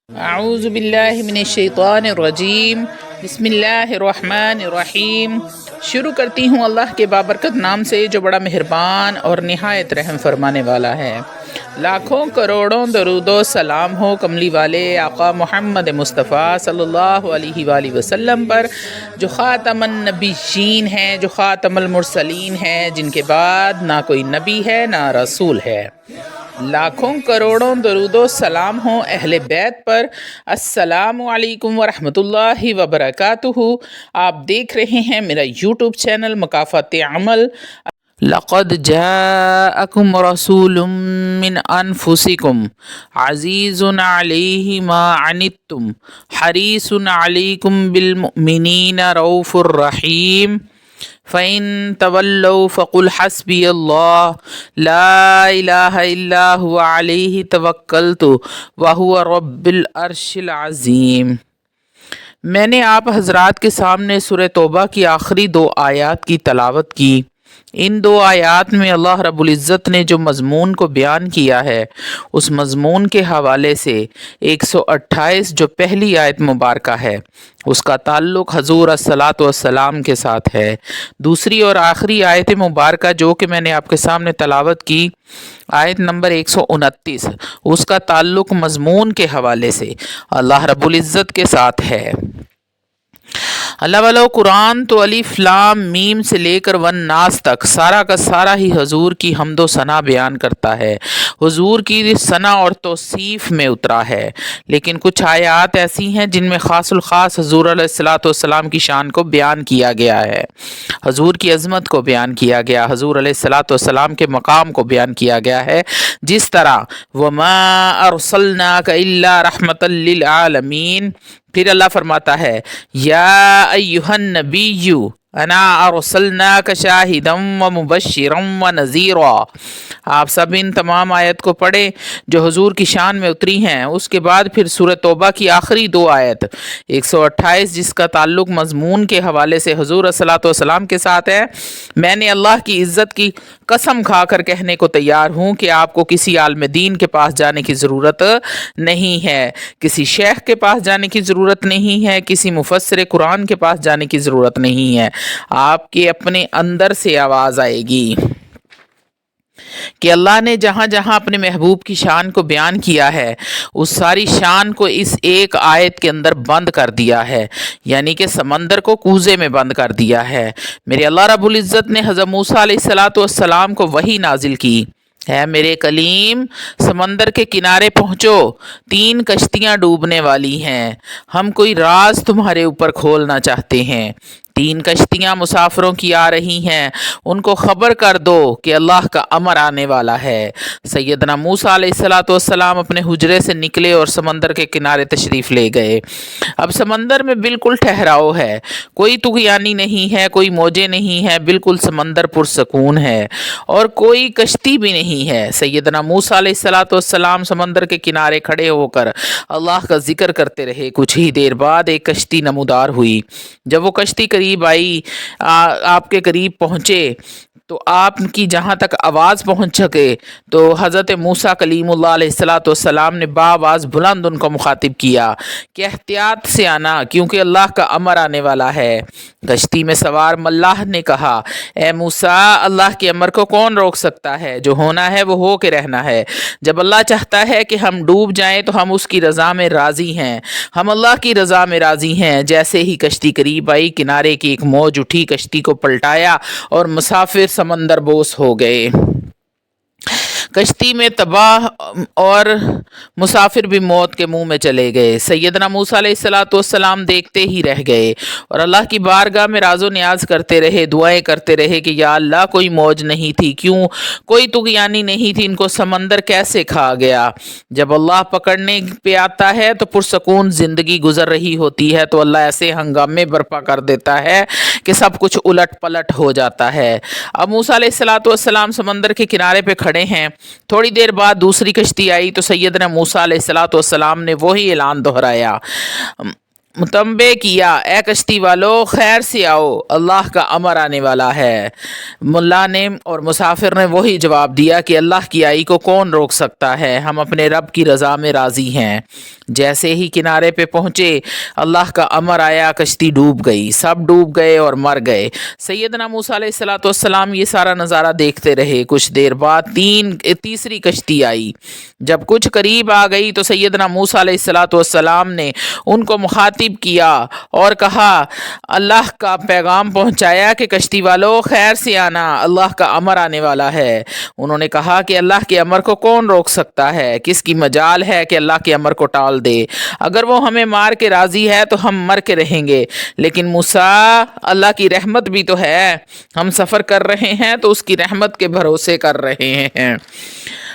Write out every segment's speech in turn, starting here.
اعوذ باللہ من الشیطان الرجیم بسم اللہ الرحمن الرحیم۔ شروع کرتی ہوں اللہ کے بابرکت نام سے جو بڑا مہربان اور نہایت رحم فرمانے والا ہے۔ لاکھوں کروڑوں درود و سلام ہو کملی والے آقا محمد مصطفیٰ صلی اللہ علیہ وآلہ وسلم پر، جو خاتم النبیین ہیں، جو خاتم المرسلین ہیں، جن کے بعد نہ کوئی نبی ہے نہ رسول ہے۔ لاکھوں کروڑوں درود و سلام ہوں اہل بیت پر۔ السلام علیکم ورحمۃ اللہ وبرکاتہ۔ آپ دیکھ رہے ہیں میرا یوٹیوب چینل مکافات عمل۔ لقد جاءکم رسول من انفسکم عزیز علیہ ما عنتم حریص علیکم بالمؤمنین رؤوف الرحیم۔ فَإِن تَوَلَّوْا فَقُلْ حَسْبِيَ اللَّهُ لَا إِلَٰهَ إِلَّا هُوَ عَلَيْهِ تَوَكَّلْتُ وَهُوَ رَبُّ الْعَرْشِ الْعَظِيمِ۔ میں نے آپ حضرات کے سامنے سورہ توبہ کی آخری 2 آیات کی تلاوت کی۔ ان 2 آیات میں اللہ رب العزت نے جو مضمون کو بیان کیا ہے، اس مضمون کے حوالے سے 128 جو پہلی آیت مبارکہ ہے، اس کا تعلق حضور الصلاۃ والسلام کے ساتھ ہے۔ دوسری اور آخری آیت مبارکہ جو کہ میں نے آپ کے سامنے تلاوت کی، آیت نمبر 129، اس کا تعلق مضمون کے حوالے سے اللہ رب العزت کے ساتھ ہے۔ اللہ والو قرآن تو الف لام میم سے لے کر والناس تک سارا کا سارا ہی حضور کی حمد و ثنا بیان کرتا ہے، حضور کی ثنا اور توصیف میں اترا ہے۔ لیکن کچھ آیات ایسی ہیں جن میں خاص الخاص حضور علیہ الصلاۃ والسلام کی شان کو بیان کیا گیا ہے، حضور کی عظمت کو بیان کیا گیا، حضور علیہ الصلاۃ والسلام کے مقام کو بیان کیا گیا ہے، جس طرح وَمَا أَرْسَلْنَاكَ إِلَّا رَحْمَةً لِّلْعَالَمِينَ۔ پھر اللہ فرماتا ہے یا ایھا النبی انا ارسلناک شاہدا ومبشرا ونذیرا۔ آپ سب ان تمام آیت کو پڑھیں جو حضور کی شان میں اتری ہیں۔ اس کے بعد پھر سورہ توبہ کی آخری 2 آیت 128 جس کا تعلق مضمون کے حوالے سے حضور الصلاۃ والسلام کے ساتھ ہے۔ میں نے اللہ کی عزت کی قسم کھا کر کہنے کو تیار ہوں کہ آپ کو کسی عالم دین کے پاس جانے کی ضرورت نہیں ہے، کسی شیخ کے پاس جانے کی ضرورت نہیں ہے، کسی مفسر قرآن کے پاس جانے کی ضرورت نہیں ہے۔ آپ کے اپنے اندر سے آواز آئے گی کہ اللہ نے جہاں جہاں اپنے محبوب کی شان کو بیان کیا ہے، اس ساری شان کو اس ایک آیت کے اندر بند کر دیا ہے، یعنی کہ سمندر کو کوزے میں بند کر دیا ہے۔ میرے اللہ رب العزت نے حضرت موسیٰ علیہ الصلاۃ والسلام کو وحی نازل کی، ہے میرے کلیم سمندر کے کنارے پہنچو، 3 کشتیاں ڈوبنے والی ہیں، ہم کوئی راز تمہارے اوپر کھولنا چاہتے ہیں۔ 3 کشتیاں مسافروں کی آ رہی ہیں، ان کو خبر کر دو کہ اللہ کا امر آنے والا ہے۔ سیدنا موسیٰ علیہ الصلاۃ والسلام اپنے حجرے سے نکلے اور سمندر کے کنارے تشریف لے گئے۔ اب سمندر میں بالکل ٹھہراؤ ہے، کوئی طغیانی نہیں ہے، کوئی موجیں نہیں ہے، بالکل سمندر پرسکون ہے اور کوئی کشتی بھی نہیں ہے۔ سیدنا موسیٰ علیہ الصلاۃ والسلام سمندر کے کنارے کھڑے ہو کر اللہ کا ذکر کرتے رہے۔ کچھ ہی دیر بعد ایک کشتی نمودار ہوئی۔ جب وہ کشتی قریب آئی، آپ کے قریب پہنچے تو آپ کی جہاں تک آواز پہنچ سکے تو حضرت موسیٰ کلیم اللہ علیہ الصلاۃ والسلام نے باآواز بلند ان کو مخاطب کیا کہ احتیاط سے آنا، کیونکہ اللہ کا امر آنے والا ہے۔ کشتی میں سوار ملاح نے کہا اے موسیٰ، اللہ کے امر کو کون روک سکتا ہے؟ جو ہونا ہے وہ ہو کے رہنا ہے۔ جب اللہ چاہتا ہے کہ ہم ڈوب جائیں تو ہم اس کی رضا میں راضی ہیں، ہم اللہ کی رضا میں راضی ہیں۔ جیسے ہی کشتی قریب آئی، کنارے کی ایک موج اٹھی، کشتی کو پلٹایا اور مسافر سمندر بوس ہو گئے۔ کشتی میں تباہ اور مسافر بھی موت کے منہ میں چلے گئے۔ سیدنا موسیٰ علیہ الصلاۃ والسلام دیکھتے ہی رہ گئے اور اللہ کی بارگاہ میں راز و نیاز کرتے رہے، دعائیں کرتے رہے کہ یا اللہ کوئی موج نہیں تھی، کیوں کوئی طغیانی نہیں تھی، ان کو سمندر کیسے کھا گیا؟ جب اللہ پکڑنے پہ آتا ہے تو پرسکون زندگی گزر رہی ہوتی ہے تو اللہ ایسے ہنگامے برپا کر دیتا ہے کہ سب کچھ الٹ پلٹ ہو جاتا ہے۔ اب موسیٰ علیہ الصلاۃ والسلام سمندر کے کنارے پہ کھڑے ہیں، تھوڑی دیر بعد دوسری کشتی آئی تو سیدنا موسیٰ علیہ الصلاۃ والسلام نے وہی اعلان دہرایا، मुतंबे किया, ए कश्ती वालों खैर से आओ, अल्लाह का अमर आने वाला है। मुल्ला ने और मुसाफिर ने वही जवाब दिया कि अल्लाह की आई को कौन रोक सकता है, हम अपने रब की रज़ा में राज़ी हैं। जैसे ही किनारे पे पहुँचे अल्लाह का अमर आया, कश्ती डूब गई, सब डूब गए और मर गए। सैयदना मूसा अलैहिस्सलाम ये सारा नज़ारा देखते रहे। कुछ देर बाद तीसरी कश्ती आई। जब कुछ करीब आ गई तो सैयदना मूसा अलैहिस्सलाम ने उनको मुखातिब किया और कहा, अल्लाह का पैगाम पहुंचाया कि कश्ती वालों खैर से आना, अल्लाह का अमर आने वाला है। उन्होंने कहा कि अल्लाह के अमर को कौन रोक सकता है, किसकी मजाल है कि अल्लाह के अमर को टाल दे। अगर वो हमें मार के राजी है तो हम मर के रहेंगे, लेकिन मूसा अल्लाह की रहमत भी तो है, हम सफ़र कर रहे हैं तो उसकी रहमत के भरोसे कर रहे हैं।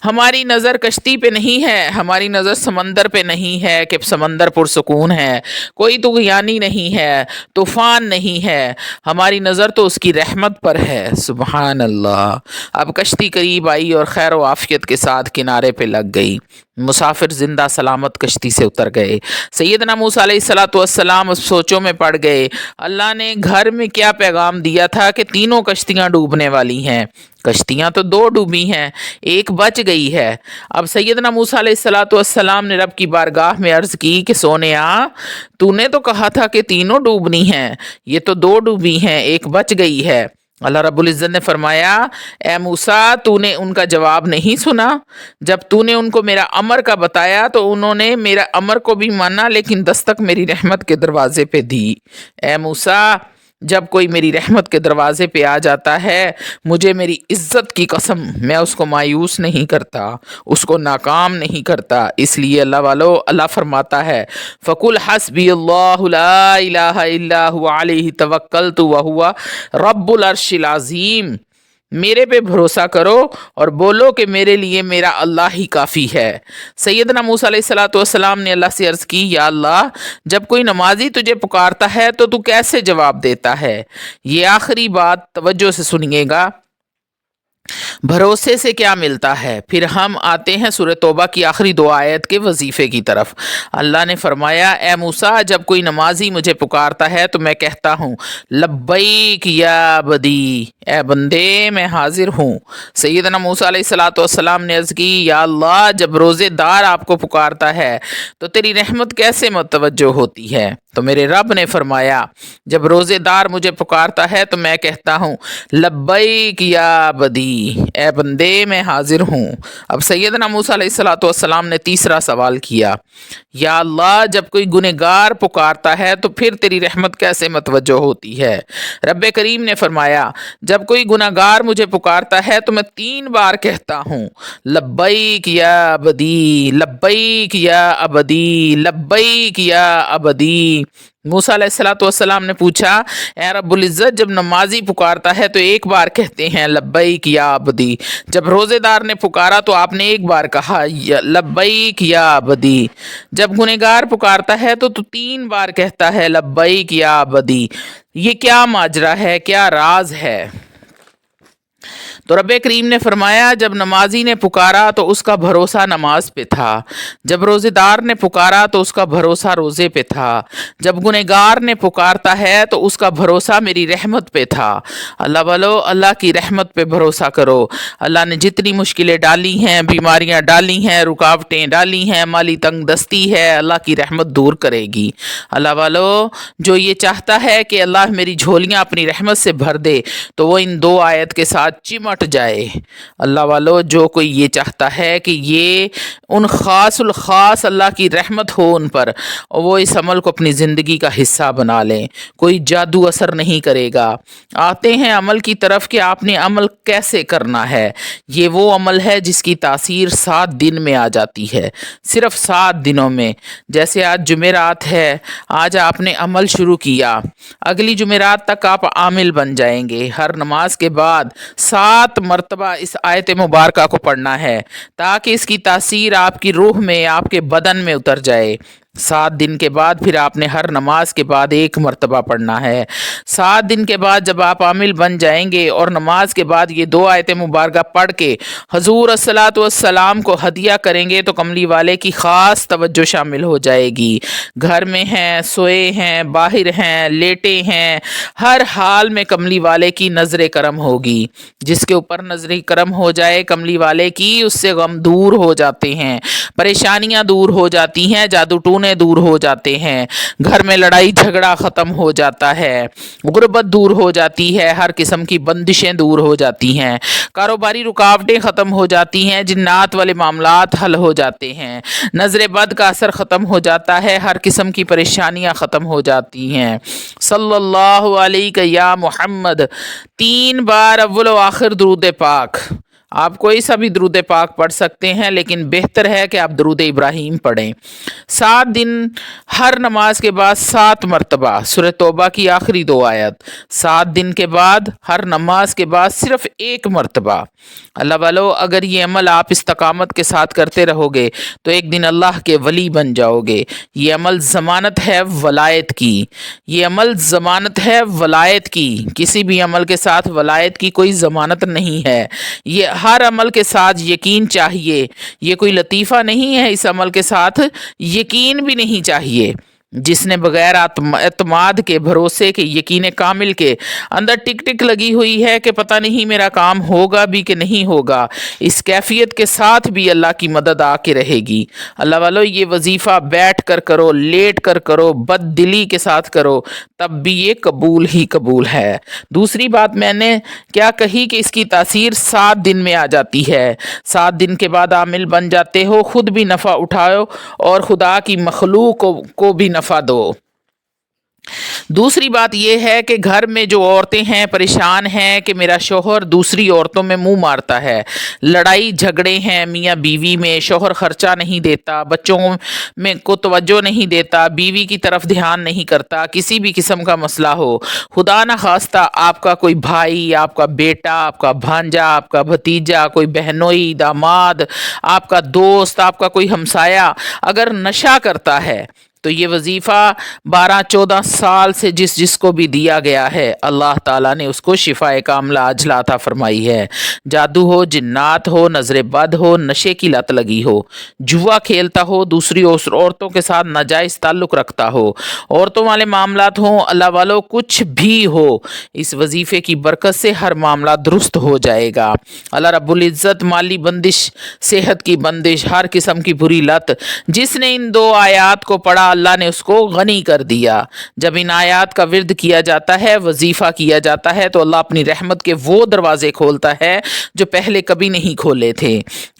हमारी नज़र कश्ती पे नहीं है, हमारी नज़र समंदर पे नहीं है कि समंदर पुरसुकून है, कोई तुग़यानी नहीं है, तूफ़ान नहीं है, हमारी नज़र तो उसकी रहमत पर है। सुबहान अल्लाह। अब कश्ती करीब आई और खैर व आफियत के साथ किनारे पे लग गई। मुसाफिर जिंदा सलामत कश्ती से उतर गए। सैयदना मूसा अलैहिस्सलाम सोचों में पड़ गए। अल्लाह ने घर में क्या पैगाम दिया था कि तीनों कश्तियाँ डूबने वाली हैं, कश्तियाँ तो दो डूबी हैं, एक बच गई है। अब सैयदना मूसा अलैहिस्सलाम ने रब की बारगाह में अर्ज़ की कि सोनिया, तूने तो कहा था कि तीनों डूबनी हैं, ये तो दो डूबी हैं, एक बच गई है। अल्लाह रब्बुल इज़्ज़त ने फरमाया, ए मूसा, तूने उनका जवाब नहीं सुना? जब तूने उनको मेरा अमर का बताया तो उन्होंने मेरा अमर को भी माना, लेकिन दस्तक मेरी रहमत के दरवाजे पे दी। ए मूसा, जब कोई मेरी रहमत के दरवाजे पे आ जाता है, मुझे मेरी इज्जत की कसम, मैं उसको मायूस नहीं करता, उसको नाकाम नहीं करता। इसलिए अल्लाह वालों, अल्लाह फरमाता है, फ़कुल हस्बी अल्लाहु ला इलाहा इल्ला हुवा अलैहि तवक्कलतु व हुवा रब्बुल अर्शिल अज़ीम। मेरे पे भरोसा करो और बोलो कि मेरे लिए मेरा अल्लाह ही काफ़ी है। सैयदना मूसा अलैहिस्सलाम ने अल्लाह से अर्ज़ की, या अल्लाह, जब कोई नमाजी तुझे पुकारता है तो तू कैसे जवाब देता है? ये आखिरी बात तवज्जो से सुनिएगा। भरोसे से क्या मिलता है? फिर हम आते हैं सूरह तौबा की आखिरी दो आयत के वजीफे की तरफ। अल्लाह ने फरमाया, ए मूसा, जब कोई नमाजी मुझे पुकारता है तो मैं कहता हूँ, लब्बैक या बदी, ए बंदे मैं हाजिर हूँ। सैयदना मूसा अलैहिस्सलाम ने अर्ज़ की, या अल्लाह, जब रोज़ेदार आपको पुकारता है तो तेरी रहमत कैसे मुतवज्जो होती है? तो मेरे रब ने फरमाया, जब रोज़ेदार मुझे पुकारता है तो मैं कहता हूँ, लब्बैक या बदी, ए बंदे मैं हाजिर हूँ। अब सैयदना मूसा अलैहिस्सलाम ने तीसरा सवाल किया, या अल्लाह, जब कोई गुनहगार पुकारता है तो फिर तेरी रहमत कैसे मतवज्जो होती है? रब्बे करीम ने फरमाया, जब कोई गुनहगार मुझे पुकारता है तो मैं 3 बार कहता हूँ, लब्बैक या अबदी, लब्बैक या अबदी, लब्बैक या अबदी। मूसा अलैहिस्सलाम ने पूछा, ए रब्बुल इज़्ज़त, जब नमाजी पुकारता है तो एक बार कहते हैं लब्बैक या अबदी, जब रोज़ेदार ने पुकारा तो आपने एक बार कहा लब्बैक या अबदी, जब गुनहगार पुकारता है तो 3 बार कहता है लब्बैक या अबदी। ये क्या माजरा है, क्या राज है? तो रब्बे करीम ने फरमाया, जब नमाजी ने पुकारा तो उसका भरोसा नमाज पे था, जब रोज़ेदार ने पुकारा तो उसका भरोसा रोज़े पे था, जब गुनहगार ने पुकारता है तो उसका भरोसा मेरी रहमत पे था। अल्लाह वालो, अल्लाह की रहमत पे भरोसा करो। अल्लाह ने जितनी मुश्किलें डाली हैं, बीमारियां डाली हैं, रुकावटें डाली हैं, माली तंग दस्ती है, अल्लाह की रहमत दूर करेगी। अल्लाह वालो, जो ये चाहता है कि अल्लाह मेरी झोलियाँ अपनी रहमत से भर दे तो वो इन 2 आयत के साथ चिमट जाए। अल्लाह वालों, जो कोई ये चाहता है कि ये उन ख़ासुल ख़ास अल्लाह की रहमत हो उन पर, और वो इस अमल को अपनी ज़िंदगी का हिस्सा बना लें, कोई जादू असर नहीं करेगा। आते हैं अमल की तरफ कि आपने अमल कैसे करना है। ये वो अमल है जिसकी तासीर 7 दिन में आ जाती है, सिर्फ 7 दिनों में। जैसे आज जुमेरात है, आज आपने अमल शुरू किया, अगली जुमेरात तक आप आमिल बन जाएंगे। हर नमाज के बाद 7 मरतबा इस आयत मुबारका को पढ़ना है ताकि इसकी तासीर आपकी रूह में, आपके बदन में उतर जाए। 7 दिन के बाद फिर आपने हर नमाज के बाद 1 मरतबा पढ़ना है। 7 दिन के बाद जब आप आमिल बन जाएंगे और नमाज के बाद ये 2 आयत मुबारका पढ़ के हजूर अस्सलातु वस्सलाम को हदिया करेंगे तो कमली वाले की ख़ास तवज्जो शामिल हो जाएगी। घर में हैं, सोए हैं, बाहर हैं, लेटे हैं, हर हाल में कमली वाले की नज़र करम होगी। जिसके ऊपर नज़र करम हो जाए कमली वाले की, उससे गम दूर हो जाते हैं, परेशानियां दूर हो जाती हैं, जादू टूने दूर हो जाते हैं, घर में लड़ाई झगड़ा ख़त्म हो जाता है, गुर्बत दूर हो जाती है, हर किस्म की बंदिशें दूर हो जाती हैं, कारोबारी रुकावटें ख़त्म हो जाती हैं, जिन्नात वाले मामलात हल हो जाते हैं, नज़र बद का असर ख़त्म हो जाता है, हर किस्म की परेशानियां ख़त्म हो जाती हैं। सल्लल्लाहु अलैहि या मुहम्मद 3 बार अव्वल व आखिर दुरूद पाक। आप कोई सा भी दुरूद पाक पढ़ सकते हैं, लेकिन बेहतर है कि आप दुरूद इब्राहीम पढ़ें। 7 दिन हर नमाज के बाद 7 मरतबा सूरह तौबा की आखिरी 2 आयत। 7 दिन के बाद हर नमाज के बाद सिर्फ 1 मरतबा। अल्लाह वालो, अगर ये अमल आप इस्तकामत के साथ करते रहोगे तो एक दिन अल्लाह के वली बन जाओगे। ये अमल ज़मानत है वलायत की, ये अमल ज़मानत है वलायत की। किसी भी अमल के साथ वलायत की कोई ज़मानत नहीं है। ये हर अमल के साथ यकीन चाहिए। ये कोई लतीफ़ा नहीं है, इस अमल के साथ यकीन भी नहीं चाहिए। जिसने बगैर एतमाद के, भरोसे के, यकीन कामिल के अंदर टिक टिक लगी हुई है कि पता नहीं मेरा काम होगा भी कि नहीं होगा, इस कैफियत के साथ भी अल्लाह की मदद आके रहेगी। अल्लाह वालों, ये वजीफ़ा बैठ कर करो, लेट कर करो, बददिली के साथ करो, तब भी ये कबूल ही कबूल है। दूसरी बात मैंने क्या कही कि इसकी तासीर 7 दिन में आ जाती है। 7 दिन के बाद आमिल बन जाते हो, खुद भी नफ़ा उठाओ और खुदा की मखलूक को भी नफ़ा दो। दूसरी बात यह है कि घर में जो औरतें हैं परेशान हैं कि मेरा शोहर दूसरी औरतों में मुंह मारता है, लड़ाई झगड़े हैं मियाँ बीवी में, शोहर खर्चा नहीं देता, बच्चों में को तवज्जो नहीं देता, बीवी की तरफ ध्यान नहीं करता, किसी भी किस्म का मसला हो, खुदा न खास्ता आपका कोई भाई, आपका बेटा, आपका भांजा, आपका भतीजा, कोई बहनोई, दामाद, आपका दोस्त, आपका कोई हमसाया अगर नशा करता है तो ये वजीफ़ा 12-14 साल से जिसको भी दिया गया है, अल्लाह ताला ने उसको शिफाए कामला अजला अता फरमाई है। जादू हो, जिन्नात हो, नज़र बद हो, नशे की लत लगी हो, जुआ खेलता हो, दूसरी औरतों के साथ नाजायज़ ताल्लुक़ रखता हो, औरतों वाले मामलात हों, अल्लाह वालों कुछ भी हो, इस वजीफ़े की बरकत से हर मामला दुरुस्त हो जाएगा। अल्लाह रब्बुल इज़्ज़त माली बंदिश, सेहत की बंदिश, हर किस्म की बुरी लत, जिसने इन 2 आयात को पढ़ा अल्लाह ने उसको गनी कर दिया। जब इन आयात का विर्द किया जाता है, वजीफा किया जाता है, तो अल्लाह अपनी रहमत के वो दरवाजे खोलता है जो पहले कभी नहीं खोले थे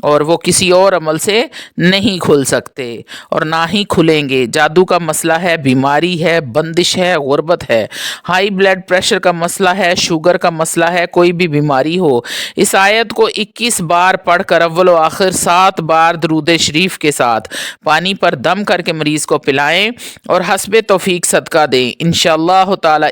और वो किसी और अमल से नहीं खुल सकते और ना ही खुलेंगे। जादू का मसला है, बीमारी है, बंदिश है, गुर्बत है, हाई ब्लड प्रेशर का मसला है, शुगर का मसला है, कोई भी बीमारी हो, इस आयत को 21 बार पढ़कर अव्वल व आखिर 7 बार दरूद शरीफ के साथ पानी पर दम करके मरीज को पिलाएं और हस्बे तौफीक सदका दें। इंशाअल्लाह ताला